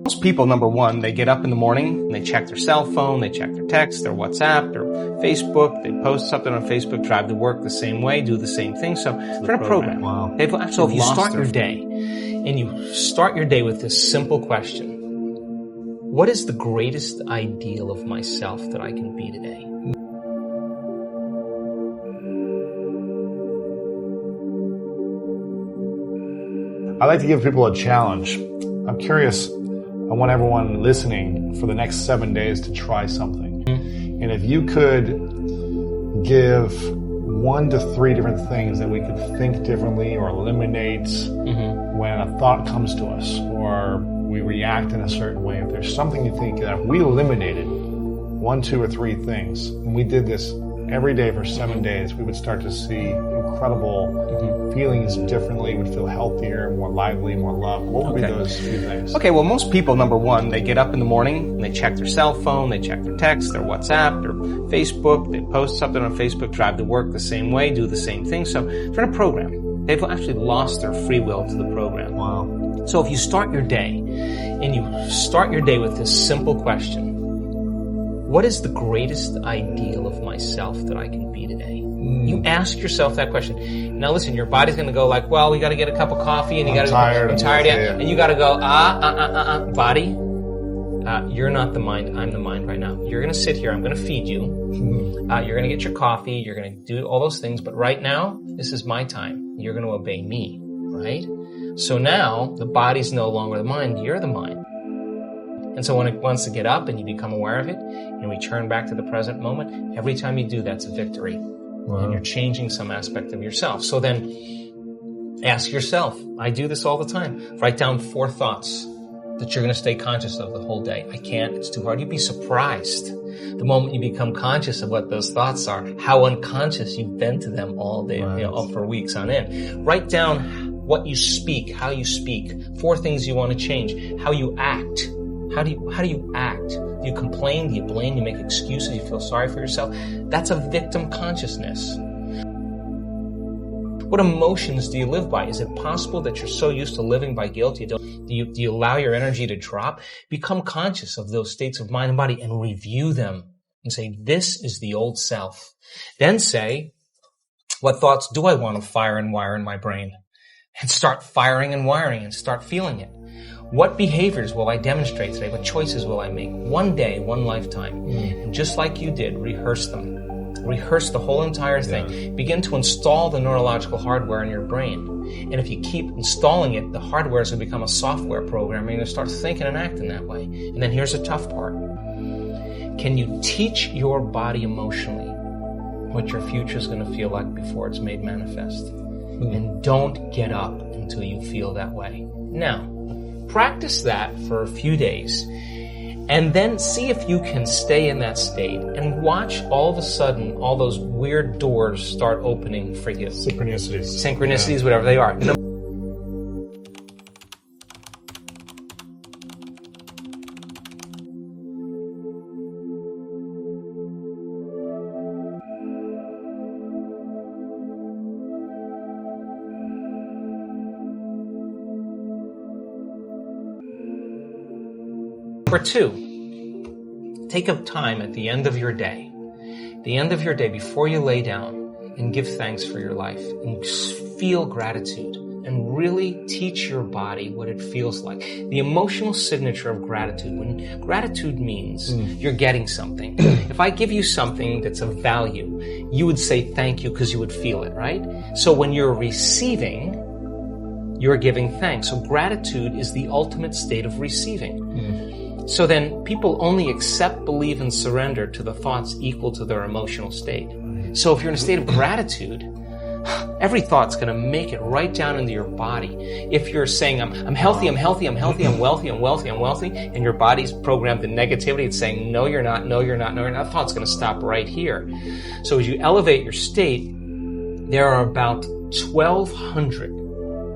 Most people, number one, they get up in the morning and they check their cell phone, they check their text, their WhatsApp, their Facebook, they post something on Facebook, drive to work the same way, do the same thing. So it's a program. Wow. So if you start your day and you start your day with this simple question, what is the greatest ideal of myself that I can be today? I like to give people a challenge. I'm curious. I want everyone listening for the next 7 days to try something. And if you could give 1 to 3 different things that we could think differently or eliminate when a thought comes to us or we react in a certain way. If there's something you think that if we eliminated 1, 2, or 3 things, and we did this every day for 7 days, we would start to see incredible feelings differently, would feel healthier, more lively, more loved. What would be those few things? Okay, well, most people, number one, they get up in the morning and they check their cell phone, they check their text, their WhatsApp, their Facebook, they post something on Facebook, drive to work the same way, do the same thing. So it's in a program. They've actually lost their free will to the program. Wow. So if you start your day and you start your day with this simple question, what is the greatest ideal of myself that I can be today? You ask yourself that question. Now listen, your body's going to go like, well, we got to get a cup of coffee and you got to I'm tired. Yeah. And you got to go, body, you're not the mind. I'm the mind right now. You're going to sit here. I'm going to feed you. You're going to get your coffee. You're going to do all those things. But right now, this is my time. You're going to obey me, right? So now the body's no longer the mind. You're the mind. And so when it wants to get up and you become aware of it and return back to the present moment, every time you do, that's a victory. Wow. And you're changing some aspect of yourself. So then ask yourself, I do this all the time, write down 4 thoughts that you're going to stay conscious of the whole day. I can't, it's too hard. You'd be surprised the moment you become conscious of what those thoughts are, how unconscious you've been to them all day, for weeks on end. Write down what you speak, how you speak, 4 things you want to change, how you act. How do you act? Do you complain? Do you blame? Do you make excuses? Do you feel sorry for yourself? That's a victim consciousness. What emotions do you live by? Is it possible that you're so used to living by guilt, do you allow your energy to drop? Become conscious of those states of mind and body and review them and say, this is the old self. Then say, what thoughts do I want to fire and wire in my brain? And start firing and wiring and start feeling it. What behaviors will I demonstrate today? What choices will I make? 1 day, 1 lifetime. And just like you did, rehearse them. Rehearse the whole entire thing. Begin to install the neurological hardware in your brain. And if you keep installing it, the hardware is going to become a software program. And you're going to start thinking and acting that way. And then here's the tough part. Can you teach your body emotionally what your future is going to feel like before it's made manifest? And don't get up until you feel that way. Now, practice that for a few days and then see if you can stay in that state and watch all of a sudden all those weird doors start opening for you. Synchronicities, whatever they are. Number 2, take up time at the end of your day. The end of your day before you lay down and give thanks for your life and feel gratitude and really teach your body what it feels like. The emotional signature of gratitude. When gratitude means you're getting something. If I give you something that's of value, you would say thank you because you would feel it, right? So when you're receiving, you're giving thanks. So gratitude is the ultimate state of receiving. So then people only accept, believe, and surrender to the thoughts equal to their emotional state. So if you're in a state of gratitude, every thought's going to make it right down into your body. If you're saying, I'm healthy, I'm healthy, I'm healthy, I'm wealthy, I'm wealthy, I'm wealthy, and your body's programmed in negativity, it's saying, no, you're not, no, you're not, no, you're not, that thought's going to stop right here. So as you elevate your state, there are about 1,200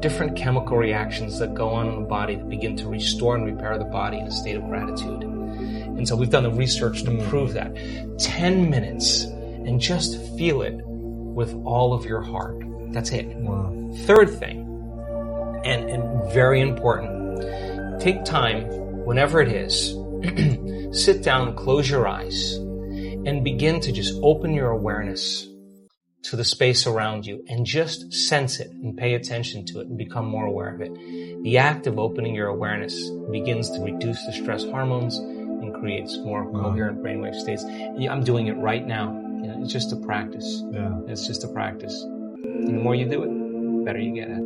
different chemical reactions that go on in the body that begin to restore and repair the body in a state of gratitude. And so we've done the research to prove that. 10 minutes and just feel it with all of your heart. That's it. Wow. Third thing, And very important, take time, whenever it is, sit down, close your eyes, and begin to just open your awareness to the space around you and just sense it and pay attention to it and become more aware of it. The act of opening your awareness begins to reduce the stress hormones and creates more coherent brainwave states. I'm doing it right now. It's just a practice. Yeah. It's just a practice. And the more you do it, the better you get at it.